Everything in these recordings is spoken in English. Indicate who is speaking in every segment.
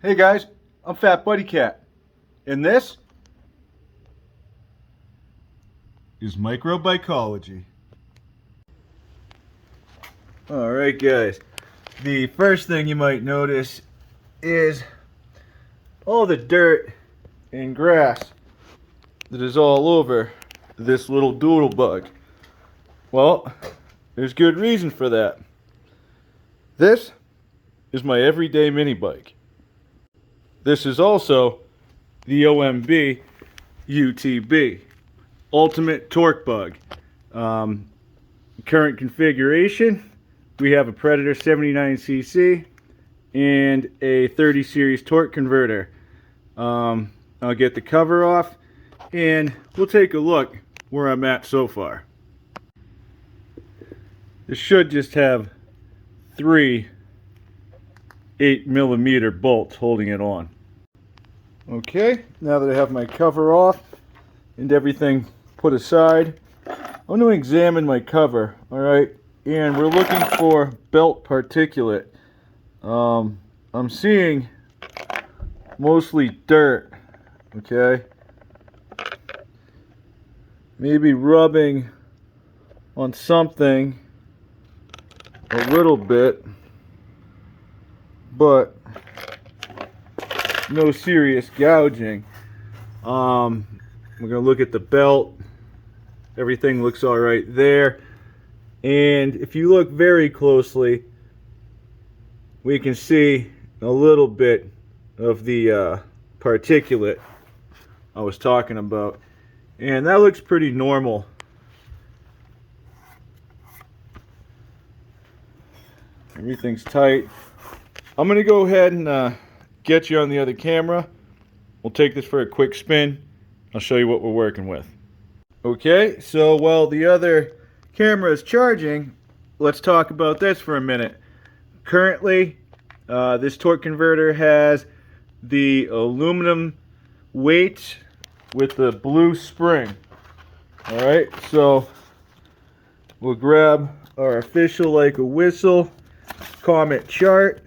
Speaker 1: Hey guys, I'm Fat Buddy Cat, and this is Microbikology. Alright guys, the first thing you might notice is all the dirt and grass that is all over this little doodle bug. Well, there's good reason for that. This is my everyday mini bike. This is also the OMB UTB, Ultimate Torque Bug. Current configuration, we have a Predator 79cc and a 30 series torque converter. I'll get the cover off and we'll take a look where I'm at so far. This should just have 3 8mm bolts holding it on. Okay, now that I have my cover off and everything put aside, I'm going to examine my cover. Alright, and we're looking for belt particulate. I'm seeing mostly dirt. Okay, maybe rubbing on something a little bit, but no serious gouging. We're gonna look at the belt. Everything looks all right there, and if you look very closely, we can see a little bit of the particulate I was talking about, and that looks pretty normal. Everything's tight. I'm gonna go ahead and get you on the other camera. We'll take this for a quick spin. I'll show you what we're working with. Okay, so while the other camera is charging, let's talk about this for a minute. Currently, this torque converter has the aluminum weight with the blue spring. Alright, so we'll grab our official like a whistle Comet chart.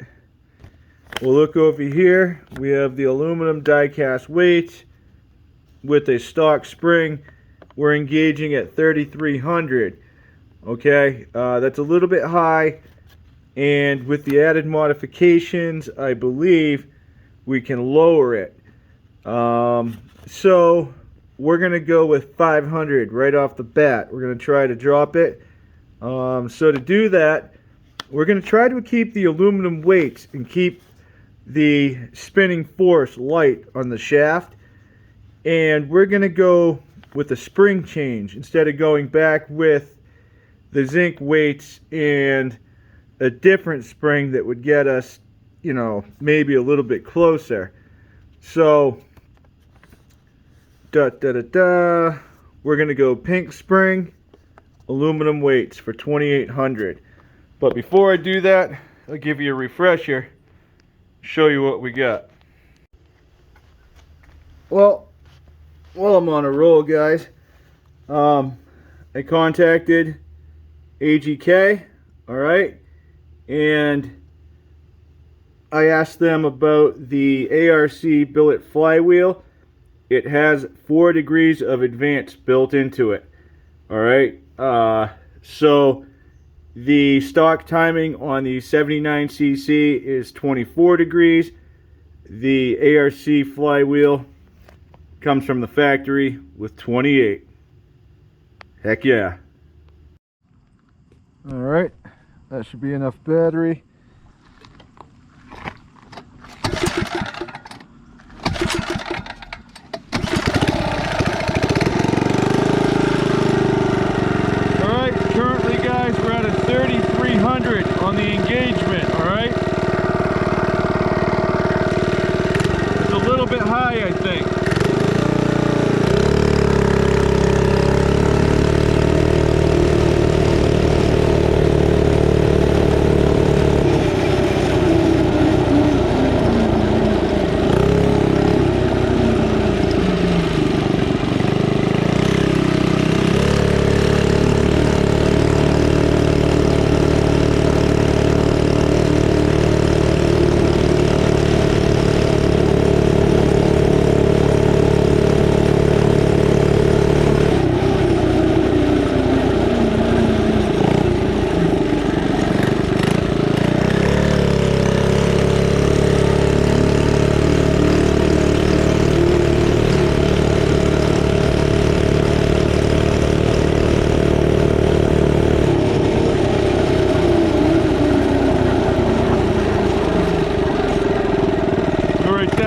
Speaker 1: We'll look over here. We have the aluminum die-cast weight with a stock spring. We're engaging at 3300. Okay, that's a little bit high, and with the added modifications, I believe we can lower it. So we're gonna go with 500 right off the bat. We're gonna try to drop it. So to do that, we're gonna try to keep the aluminum weights and keep the spinning force light on the shaft, and we're gonna go with a spring change instead of going back with the zinc weights and a different spring that would get us, you know, maybe a little bit closer. So we're gonna go pink spring, aluminum weights for 2800. But before I do that, I'll give you a refresher, show you what we got. Well, while I'm on a roll, guys, I contacted AGK, alright, and I asked them about the ARC billet flywheel. It has 4 degrees of advance built into it. Alright, so the stock timing on the 79cc is 24 degrees. The ARC flywheel comes from the factory with 28. Heck yeah. Alright, that should be enough battery. Alright, currently guys, we're at a 3300 on the engagement, alright? It's a little bit high, I think.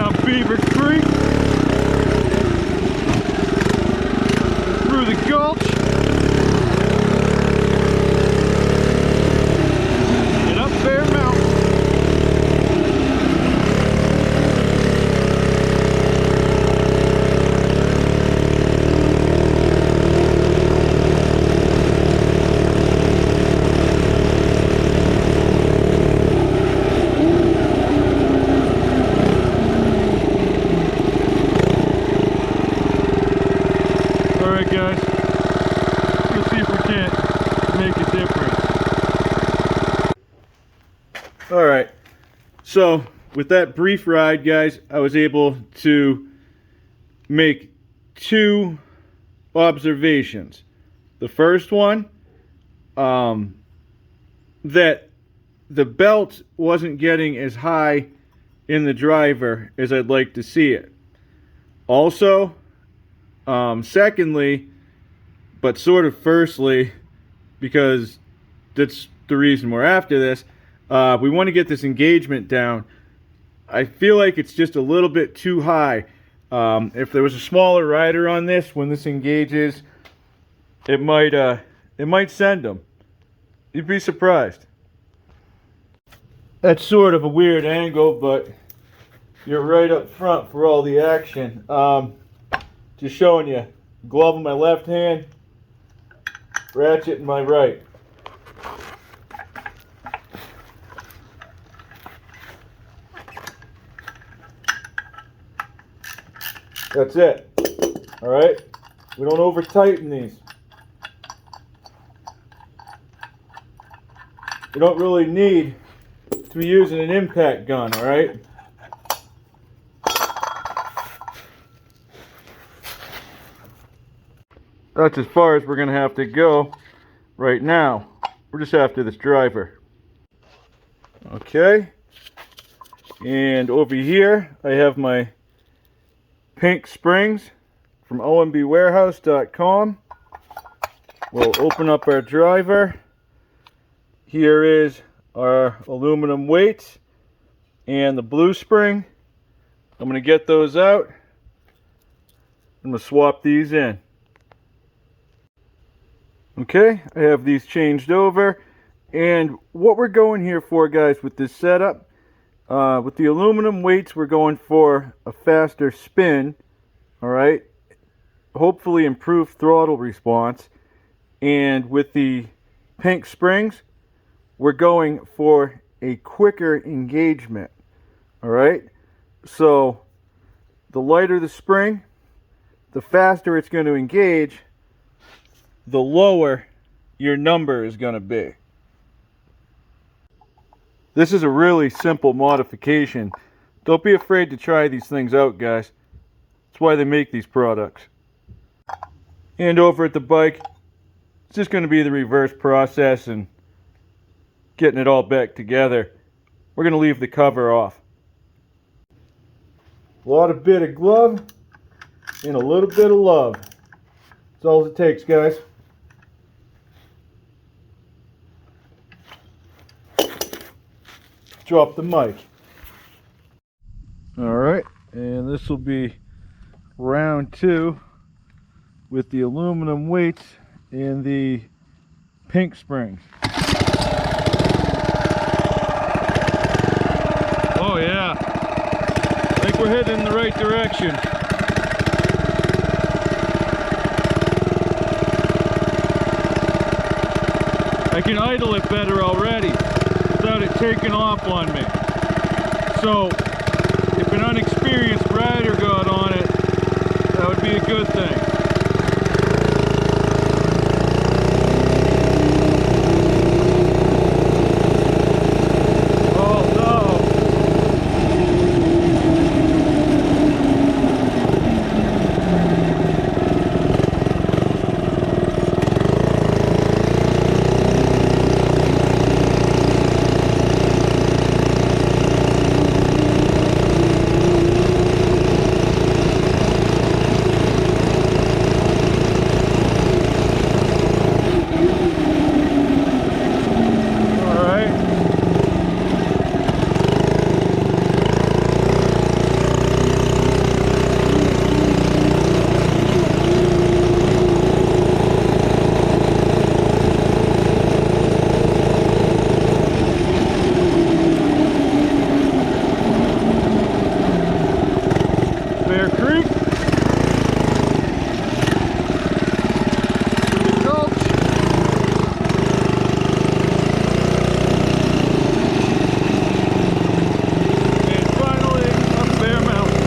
Speaker 1: down Beaver Creek, through the gulch, and up Bear Mountain. Alright guys, let's see if we can't make a difference. Alright, so with that brief ride guys, I was able to make two observations. The first one, that the belt wasn't getting as high in the driver as I'd like to see it. Also, secondly, but sort of firstly, because that's the reason we're after this, we want to get this engagement down. I feel like it's just a little bit too high. If there was a smaller rider on this, when this engages, it might send them. You'd be surprised. That's sort of a weird angle, but you're right up front for all the action. Just showing you, glove in my left hand, ratchet in my right. That's it. Alright? We don't over tighten these. You don't really need to be using an impact gun, alright? That's as far as we're going to have to go right now. We're just after this driver. Okay. And over here, I have my pink springs from ombwarehouse.com. We'll open up our driver. Here is our aluminum weights and the blue spring. I'm going to get those out. I'm going to swap these in. Okay, I have these changed over, and what we're going here for, guys, with this setup, with the aluminum weights, we're going for a faster spin, alright, hopefully improved throttle response, and with the pink springs, we're going for a quicker engagement, alright, so the lighter the spring, the faster it's going to engage, the lower your number is going to be. This is a really simple modification. Don't be afraid to try these things out, guys. That's why they make these products. And over at the bike, it's just going to be the reverse process and getting it all back together. We're going to leave the cover off. A lot of bit of glove and a little bit of love. That's all it takes, guys. Drop the mic. Alright, and this will be round 2 with the aluminum weights and the pink springs. Oh yeah, I think we're heading in the right direction. I can idle it better already without it taking off on me. So if an unexperienced rider got on it, that would be a good thing. Oh no! Bear Creek. Gulch. And finally, up Bear Mountain.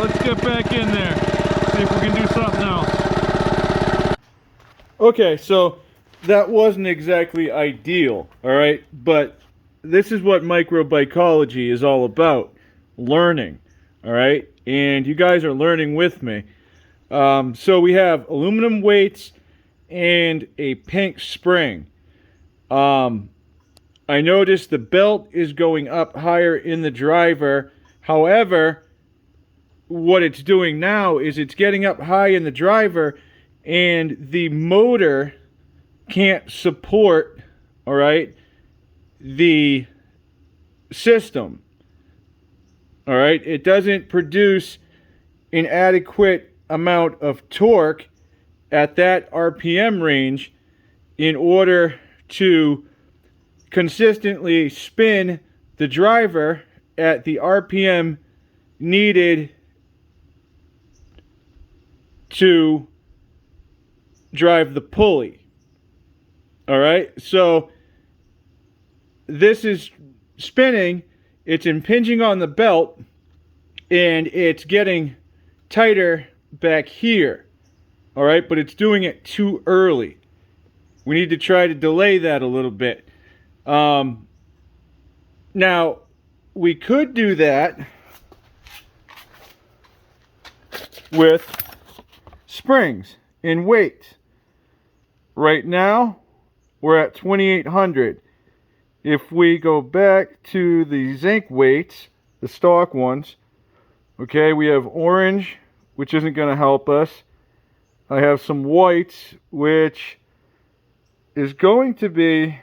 Speaker 1: Let's get back in there, see if we can do something else. Okay, so that wasn't exactly ideal, all right, but this is what microbikology is all about, learning, all right, and you guys are learning with me. So we have aluminum weights and a pink spring. I noticed the belt is going up higher in the driver. However, what it's doing now is it's getting up high in the driver and the motor can't support, all right, the system. All right, it doesn't produce an adequate amount of torque at that RPM range in order to consistently spin the driver at the RPM needed to drive the pulley. All right, so this is spinning, it's impinging on the belt, and it's getting tighter back here. All right, but it's doing it too early. We need to try to delay that a little bit. Now, we could do that with springs and weights. Right now, we're at 2,800. If we go back to the zinc weights, the stock ones, okay, we have orange, which isn't going to help us. I have some whites, which is going to be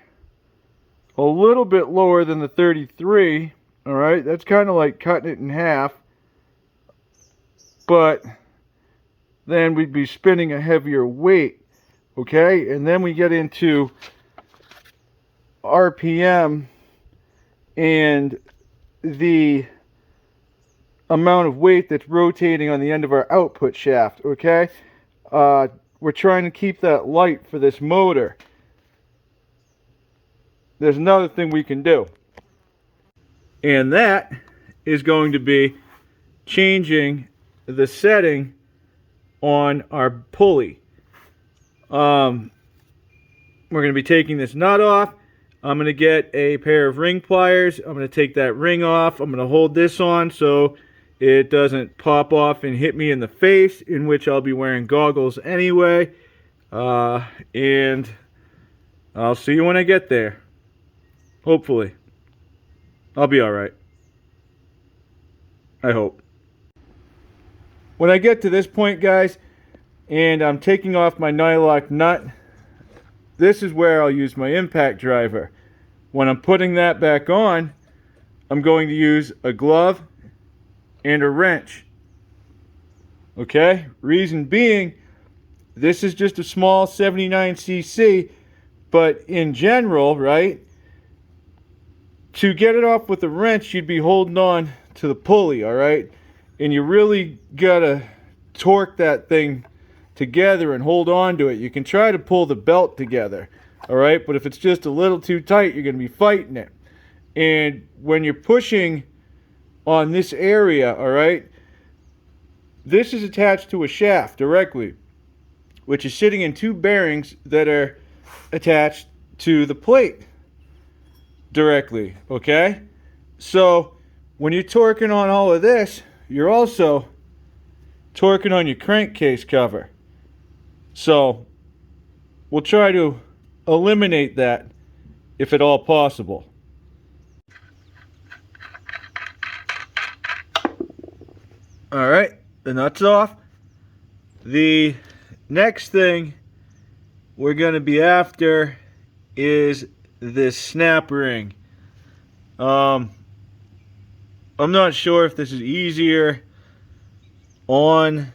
Speaker 1: a little bit lower than the 33. All right, that's kind of like cutting it in half. But then we'd be spinning a heavier weight, okay? And then we get into RPM and the amount of weight that's rotating on the end of our output shaft, okay? We're trying to keep that light for this motor. There's another thing we can do, and that is going to be changing the setting on our pulley. We're going to be taking this nut off. I'm going to get a pair of ring pliers. I'm going to take that ring off. I'm going to hold this on so it doesn't pop off and hit me in the face, in which I'll be wearing goggles anyway. And I'll see you when I get there. Hopefully. I'll be alright. I hope. When I get to this point, guys, and I'm taking off my nylock nut, this is where I'll use my impact driver. When I'm putting that back on, I'm going to use a glove and a wrench. Okay? Reason being, this is just a small 79cc, but in general, right, to get it off with a wrench, you'd be holding on to the pulley, all right? And you really gotta torque that thing together and hold on to it. You can try to pull the belt together, all right? But if it's just a little too tight, you're gonna be fighting it. And when you're pushing on this area, all right, this is attached to a shaft directly, which is sitting in two bearings that are attached to the plate directly, okay? So when you're torquing on all of this, you're also torquing on your crankcase cover. So we'll try to eliminate that if at all possible. All right, the nut's off. The next thing we're going to be after is this snap ring. I'm not sure if this is easier on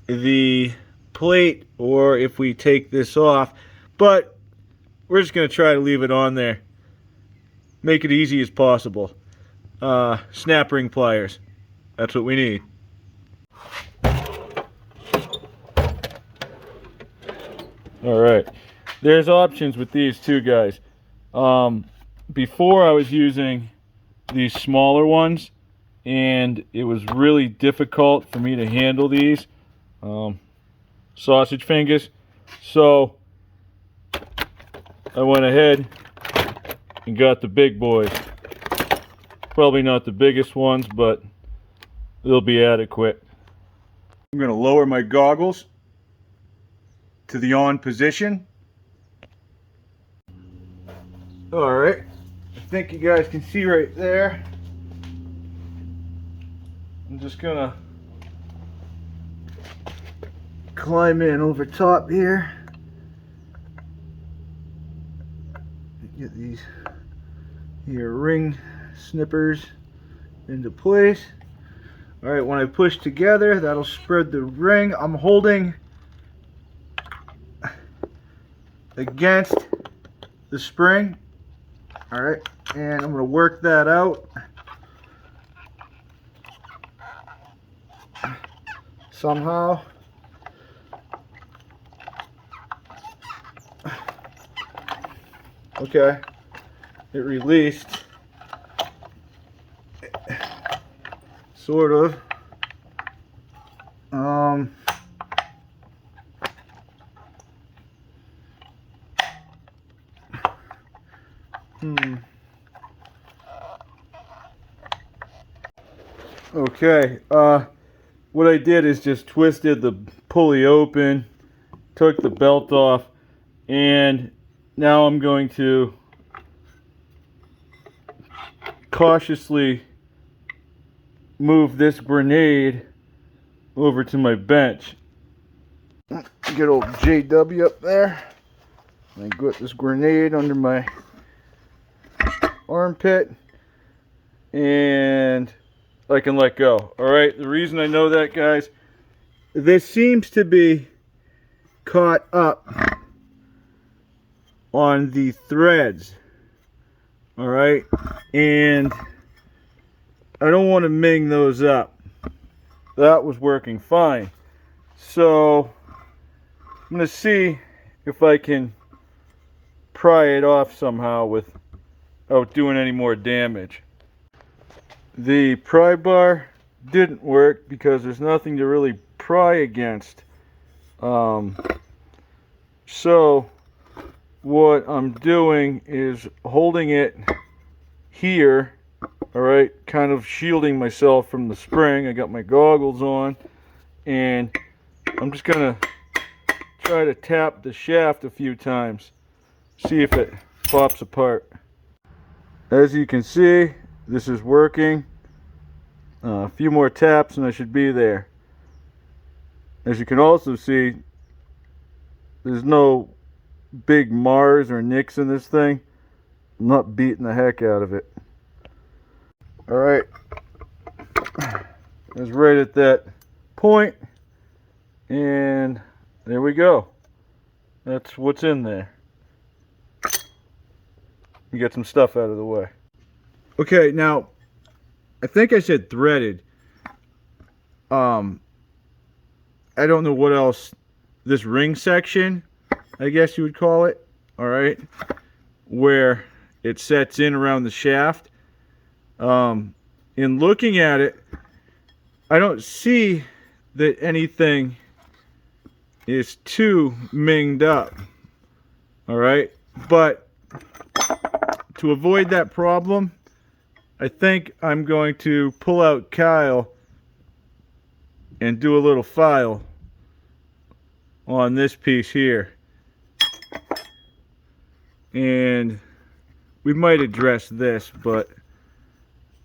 Speaker 1: the plate or if we take this off, but we're just going to try to leave it on there. Make it easy as possible. Snap ring pliers. That's what we need. Alright, there's options with these too, guys. Before I was using these smaller ones, and it was really difficult for me to handle these sausage fingers, so I went ahead and got the big boys. Probably not the biggest ones, but they'll be adequate. I'm going to lower my goggles to the on position. Alright, I think you guys can see right there. I'm just gonna climb in over top here. Get these here ring snippers into place. Alright, when I push together, that'll spread the ring. I'm holding against the spring. Alright, and I'm going to work that out somehow. Okay, it released. Sort of. Okay, what I did is just twisted the pulley open, took the belt off, and now I'm going to cautiously move this grenade over to my bench. Get old JW up there. And I got this grenade under my armpit, and I can let go. Alright, the reason I know that, guys, this seems to be caught up on the threads. Alright, and I don't want to ming those up. That was working fine. So I'm going to see if I can pry it off somehow without doing any more damage. The pry bar didn't work because there's nothing to really pry against. So what I'm doing is holding it here, alright, kind of shielding myself from the spring. I got my goggles on, and I'm just gonna try to tap the shaft a few times, see if it pops apart. As you can see, this is working. A few more taps and I should be there. As you can also see, there's no big mars or nicks in this thing. I'm not beating the heck out of it. Alright, it's right at that point, and there we go. That's what's in there. You get some stuff out of the way. Okay, now I think I said threaded. I don't know what else. This ring section, I guess you would call it, alright, where it sets in around the shaft. In looking at it, I don't see that anything is too minged up, alright, but to avoid that problem, I think I'm going to pull out Kyle and do a little file on this piece here, and we might address this, but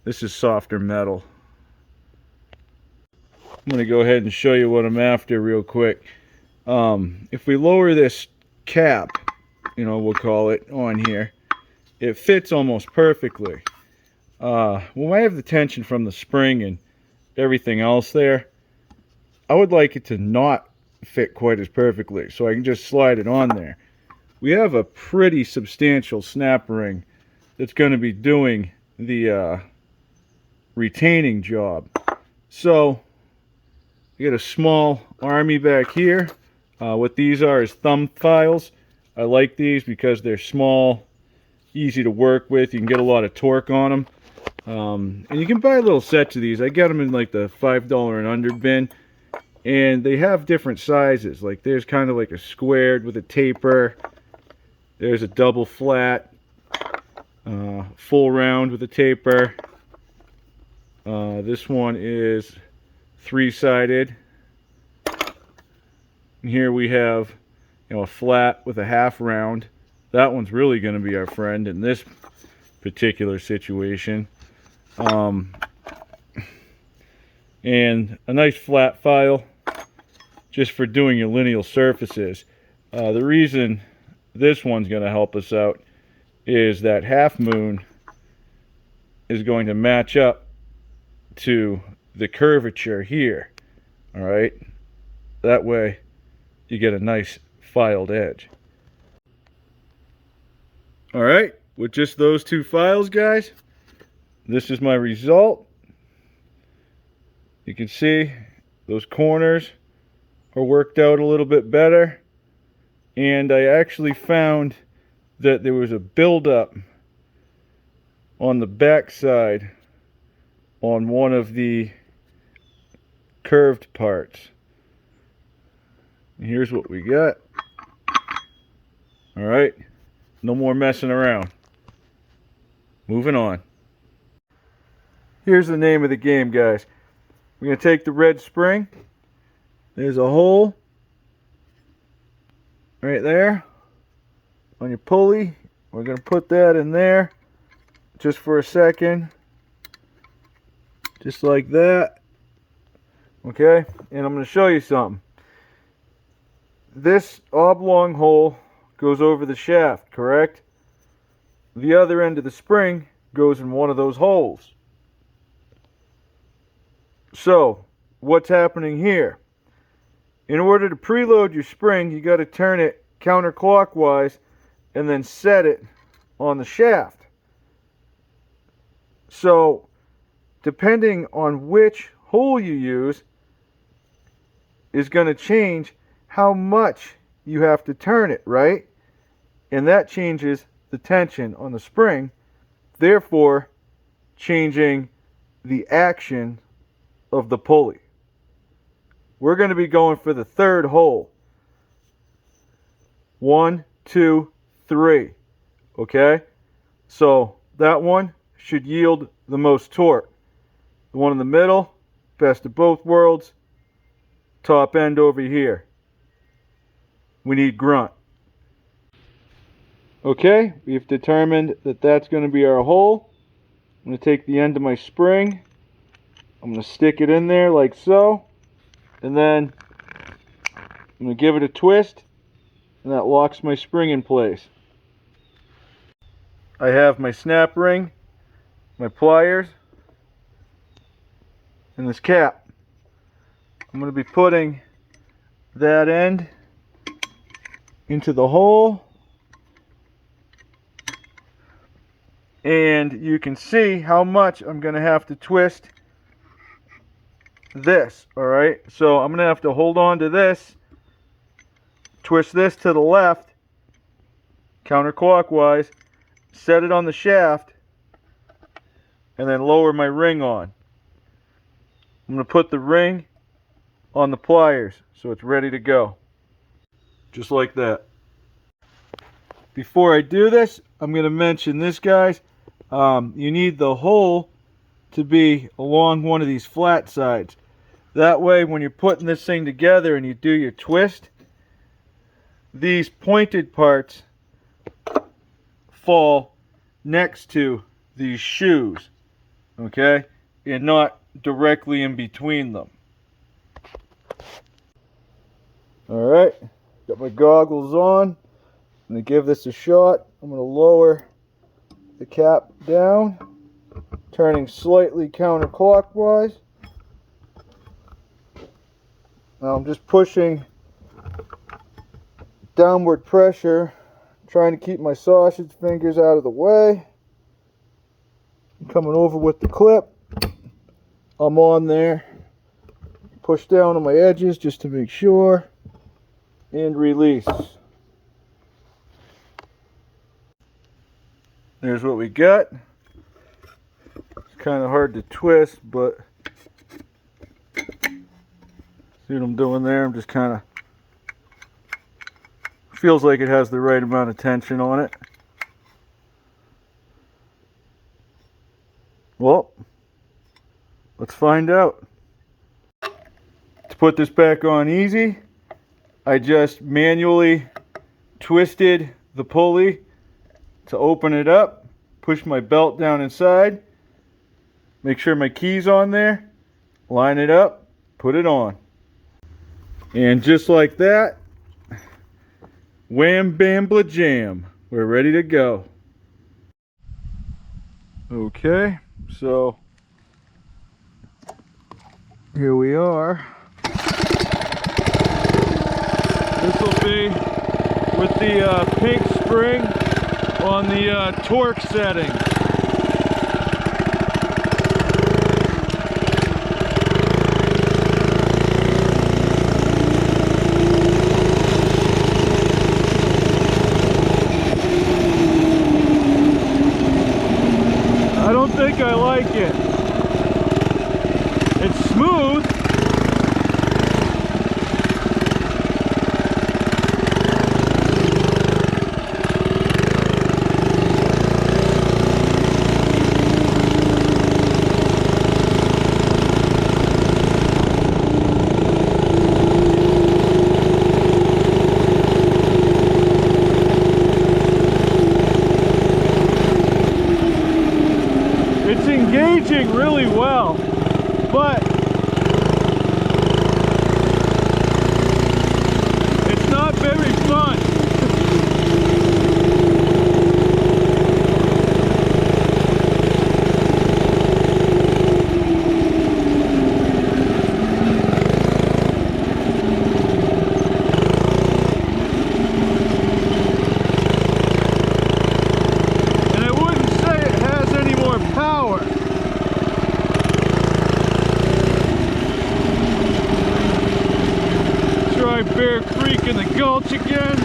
Speaker 1: this is softer metal. I'm going to go ahead and show you what I'm after real quick. If we lower this cap, we'll call it, on here, it fits almost perfectly. When I have the tension from the spring and everything else there, I would like it to not fit quite as perfectly, so I can just slide it on there. We have a pretty substantial snap ring that's going to be doing the retaining job. So you get a small army back here. What these are is thumb files. I like these because they're small, easy to work with. You can get a lot of torque on them. And you can buy little sets of these. I get them in like the $5 and under bin. And they have different sizes. Like there's kind of like a squared with a taper. There's a double flat. Full round with a taper. This one is three-sided. And here we have, a flat with a half round. That one's really going to be our friend in this particular situation. And a nice flat file just for doing your lineal surfaces. The reason this one's going to help us out is that half moon is going to match up to the curvature here. Alright? That way you get a nice filed edge. Alright, with just those two files, guys, this is my result. You can see those corners are worked out a little bit better, and I actually found that there was a buildup on the back side on one of the curved parts. And here's what we got. Alright, no more messing around. Moving on. Here's the name of the game, guys. We're going to take the red spring. There's a hole right there on your pulley. We're going to put that in there just for a second. Just like that. Okay? And I'm going to show you something. This oblong hole goes over the shaft, correct? The other end of the spring goes in one of those holes. So, what's happening here? In order to preload your spring, you got to turn it counterclockwise and then set it on the shaft. So, depending on which hole you use is going to change how much you have to turn it, right? And that changes the tension on the spring, therefore changing the action of the pulley. We're going to be going for the third hole. 1, 2, 3. Okay? So that one should yield the most torque. The one in the middle, best of both worlds. Top end over here. We need grunt. Okay, we've determined that that's going to be our hole. I'm going to take the end of my spring. I'm going to stick it in there like so. And then I'm going to give it a twist. And that locks my spring in place. I have my snap ring, my pliers, and this cap. I'm going to be putting that end into the hole. And you can see how much I'm going to have to twist this. Alright, so I'm going to have to hold on to this, twist this to the left, counterclockwise, set it on the shaft, and then lower my ring on. I'm going to put the ring on the pliers so it's ready to go. Just like that. Before I do this, I'm going to mention this, guys. You need the hole to be along one of these flat sides. That way, when you're putting this thing together and you do your twist, these pointed parts fall next to these shoes, okay? And not directly in between them. Alright, got my goggles on. I'm going to give this a shot. I'm going to lower the cap down, turning slightly counterclockwise. Now I'm just pushing downward pressure, trying to keep my sausage fingers out of the way. I'm coming over with the clip. I'm on there. Push down on my edges just to make sure. And release. There's what we got. It's kind of hard to twist, but see what I'm doing there? I'm just kind of, feels like it has the right amount of tension on it. Well, let's find out. To put this back on easy, I just manually twisted the pulley to open it up, push my belt down inside, make sure my key's on there, line it up, put it on. And just like that, wham bam bla jam, we're ready to go. Okay, so here we are. This will be with the pink spring on the torque setting. I don't think I like it. It's smooth. It's engaging really well, but it's not very fun. And I wouldn't say it has any more power. Try Bear Creek in the Gulch again.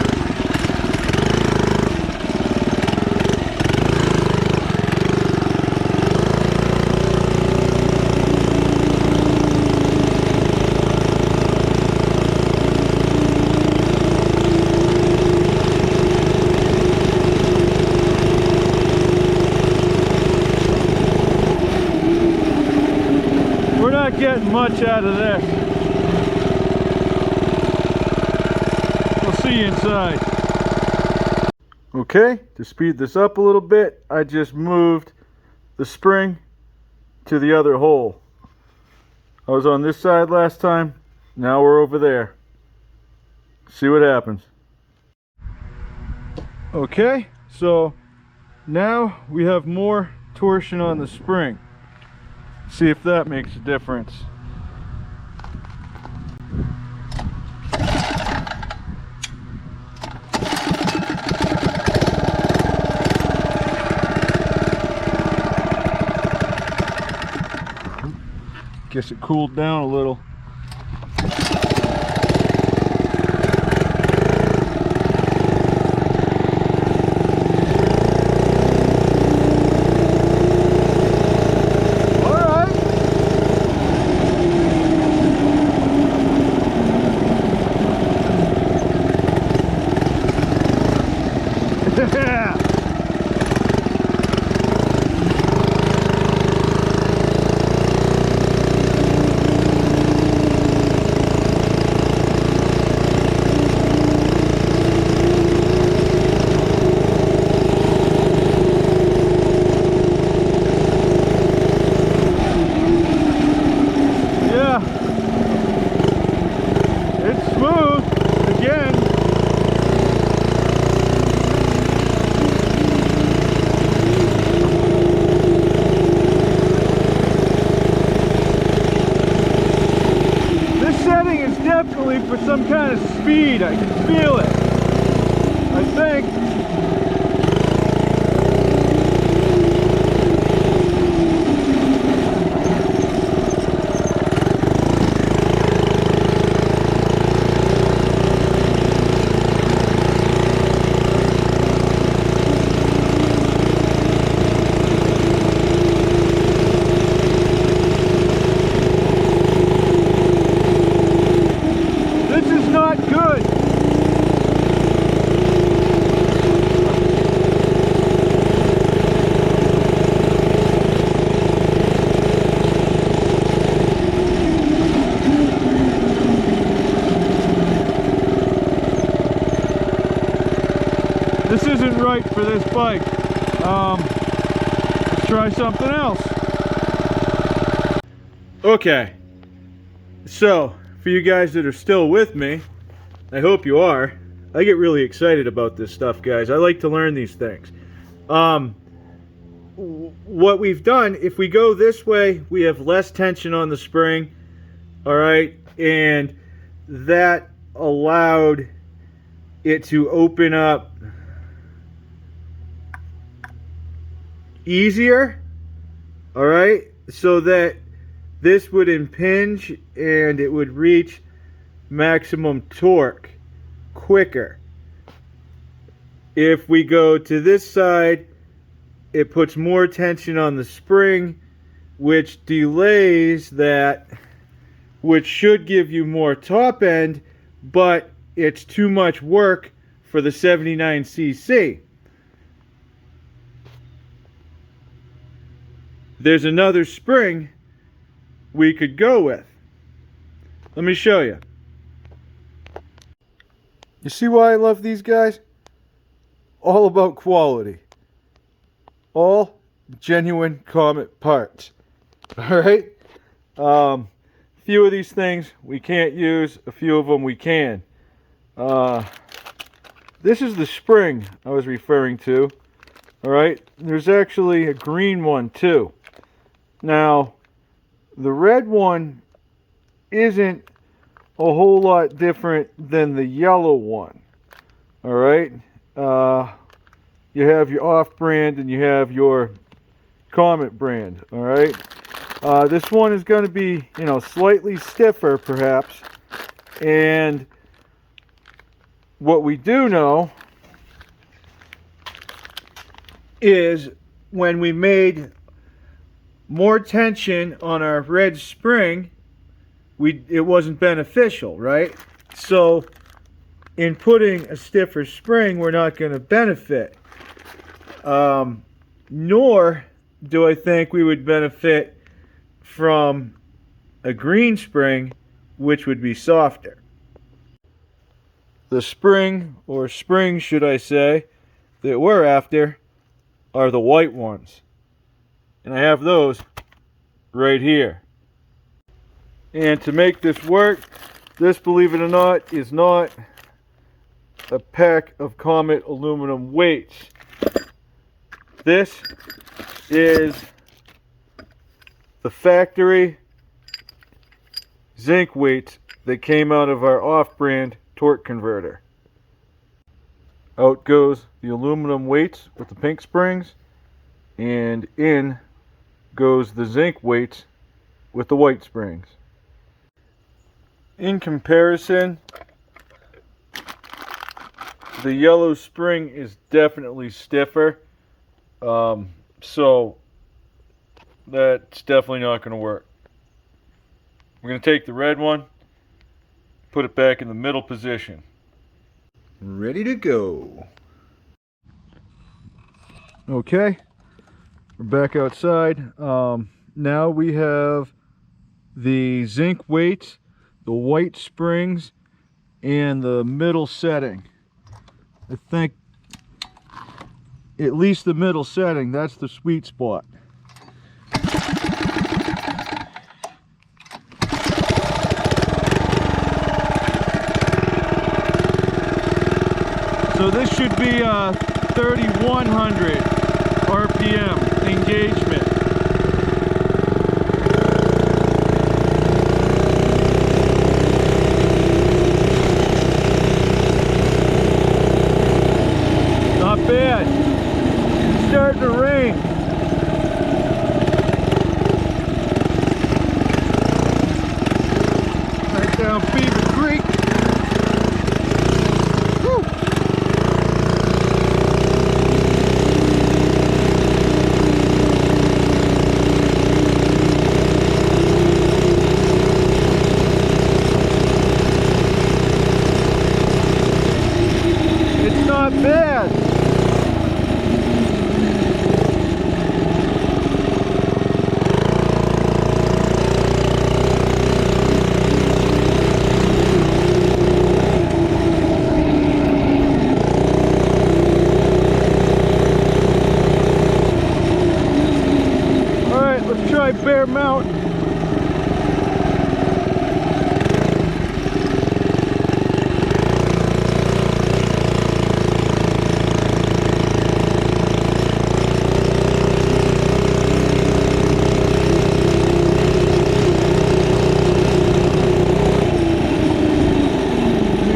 Speaker 1: We're not getting much out of this. We'll see you inside. Okay, to speed this up a little bit, I just moved the spring to the other hole. I was on this side last time, now we're over there. See what happens. Okay, so now we have more torsion on the spring. See if that makes a difference. Guess it cooled down a little. definitely for some kind of speed. I can feel it. I think. This isn't right for this bike. Let's try something else. Okay, so for you guys that are still with me, I hope you are. I get really excited about this stuff, guys. I like to learn these things. What we've done, if we go this way, we have less tension on the spring, all right, and that allowed it to open up easier, all right, so that this would impinge and it would reach maximum torque quicker. If we go to this side, it puts more tension on the spring, which delays that, which should give you more top end, but it's too much work for the 79cc. There's another spring we could go with. Let me show you. You see why I love these guys? All about quality. All genuine Comet parts. Alright? A few of these things we can't use, a few of them we can. This is the spring I was referring to. Alright? There's actually a green one too. Now, the red one isn't a whole lot different than the yellow one. Alright? You have your off-brand and you have your Comet brand. Alright? This one is going to be, you know, slightly stiffer perhaps. And what we do know is when we made more tension on our red spring, it wasn't beneficial, right? So in putting a stiffer spring, we're not going to benefit. Nor do I think we would benefit from a green spring, which would be softer. The spring, or springs should I say, that we're after are the white ones. And I have those right here. And to make this work, this, believe it or not, is not a pack of Comet aluminum weights. This is the factory zinc weights that came out of our off-brand torque converter. Out goes the aluminum weights with the pink springs, and in goes the zinc weights with the white springs. In comparison, the yellow spring is definitely stiffer, so that's definitely not going to work. We're going to take the red one, put it back in the middle position. Ready to go. Okay, we're back outside. Now we have the zinc weights, the white springs, and the middle setting. I think at least the middle setting, that's the sweet spot. So this should be a 3100 RPM engagement. down Beaver Creek. Woo. It's not bad. Bear Mountain.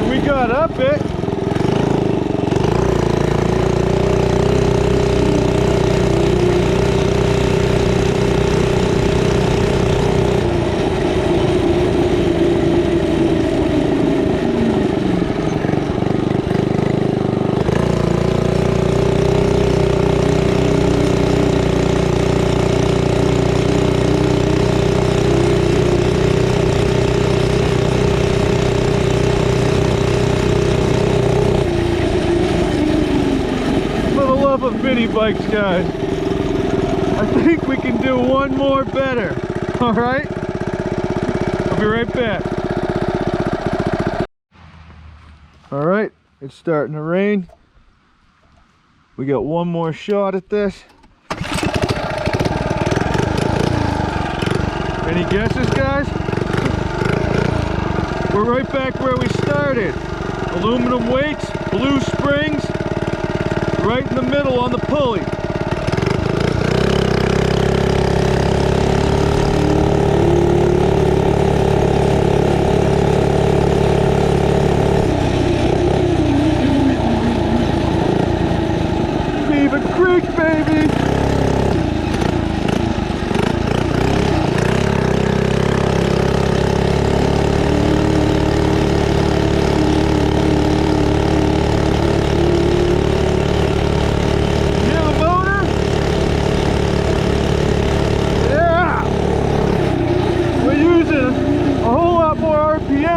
Speaker 1: We got up it. Of mini bikes, guys. I think we can do one more better. All right, I'll be right back. All right, it's starting to rain. We got one more shot at this. Any guesses, guys? We're right back where we started. Aluminum weights, blue springs, right in the middle on the pulley. Beaver Creek, baby!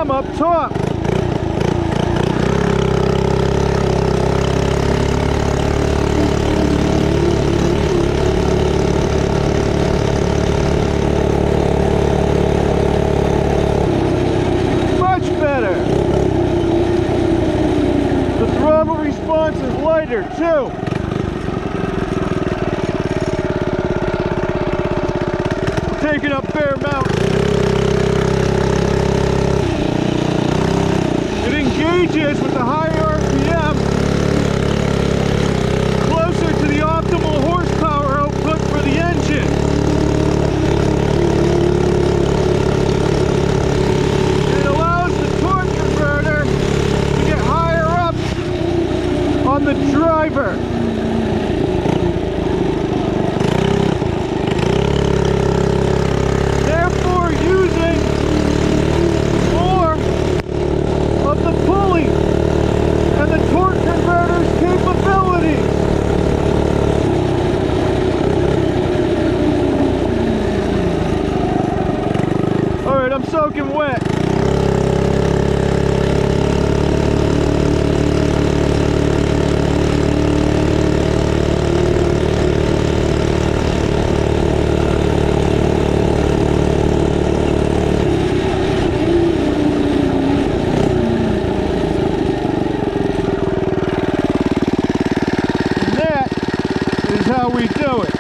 Speaker 1: Up top. Much better. The throttle response is lighter too. We're taking up Bear Mountain. Engages with the higher RPM closer to the optimal horsepower output for the engine. It allows the torque converter to get higher up on the driver. Therefore using more of the pulley and the torque converter's capabilities. Alright, I'm soaking wet. How we do it.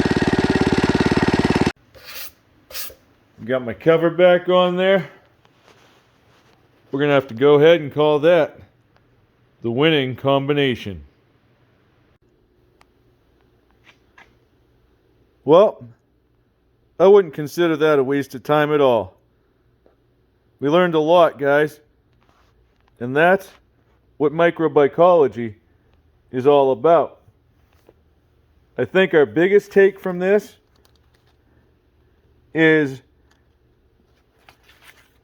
Speaker 1: Got my cover back on there. We're gonna have to go ahead and call that the winning combination. Well, I wouldn't consider that a waste of time at all. We learned a lot, guys, and that's what microbikology is all about. I think our biggest take from this is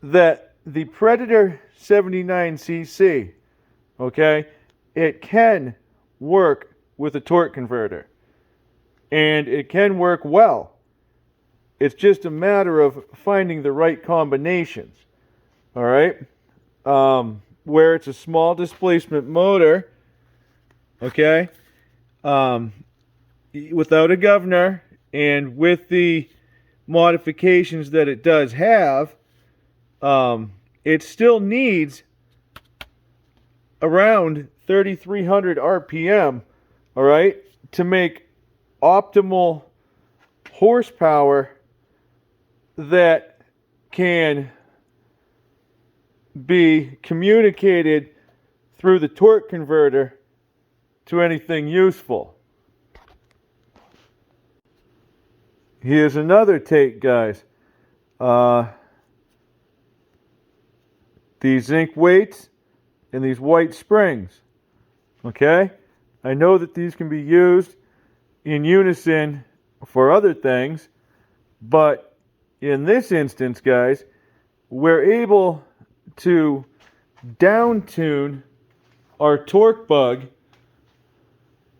Speaker 1: that the Predator 79cc, okay, it can work with a torque converter. And it can work well. It's just a matter of finding the right combinations. All right? Where it's a small displacement motor, okay, without a governor, and with the modifications that it does have, it still needs around 3,300 RPM, all right, to make optimal horsepower that can be communicated through the torque converter to anything useful. Here's another take, guys. These zinc weights and these white springs. Okay? I know that these can be used in unison for other things, but in this instance, guys, we're able to down tune our torque bug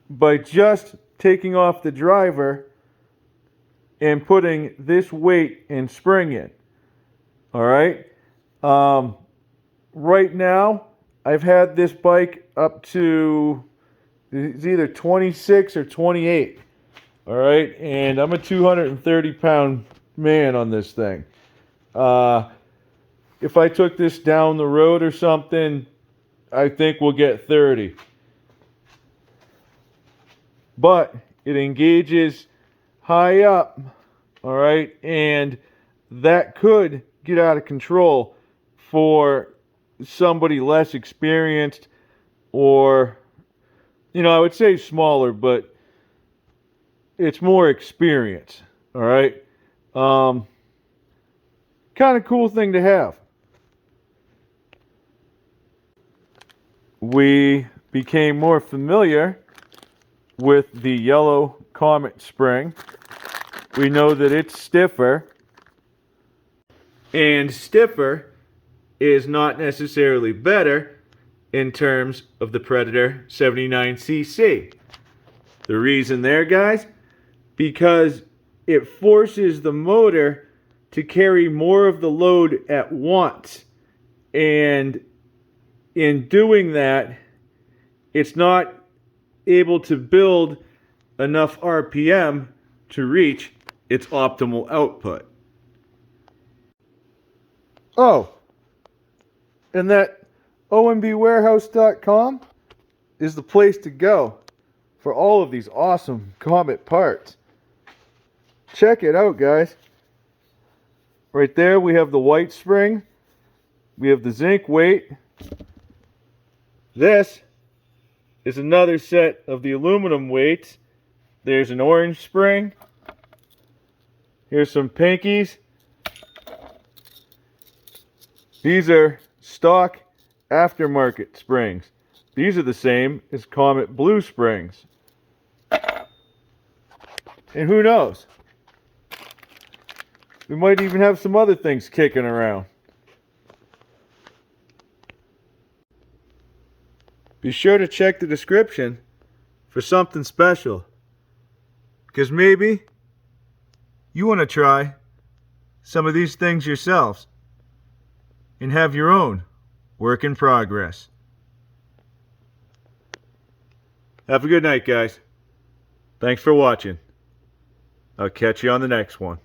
Speaker 1: by just taking off the driver and putting this weight and spring in. All right. Right now, I've had this bike up to, it's either 26 or 28. All right. And I'm a 230-pound man on this thing. If I took this down the road or something, I think we'll get 30. But it engages high up, all right, and that could get out of control for somebody less experienced, or, you know, I would say smaller, but it's more experience, all right. Kind of cool thing to have. We became more familiar with the yellow Comet spring. We know that it's stiffer, and stiffer is not necessarily better in terms of the Predator 79cc. The reason there, guys, because it forces the motor to carry more of the load at once, and in doing that, it's not able to build enough RPM to reach its optimal output. Oh, and that ombwarehouse.com is the place to go for all of these awesome Comet parts. Check it out, guys. Right there we have the white spring. We have the zinc weight. This is another set of the aluminum weights. There's an orange spring. Here's some pinkies. These are stock aftermarket springs. These are the same as Comet blue springs. And who knows? We might even have some other things kicking around. Be sure to check the description for something special. Because maybe you want to try some of these things yourselves and have your own work in progress. Have a good night, guys. Thanks for watching. I'll catch you on the next one.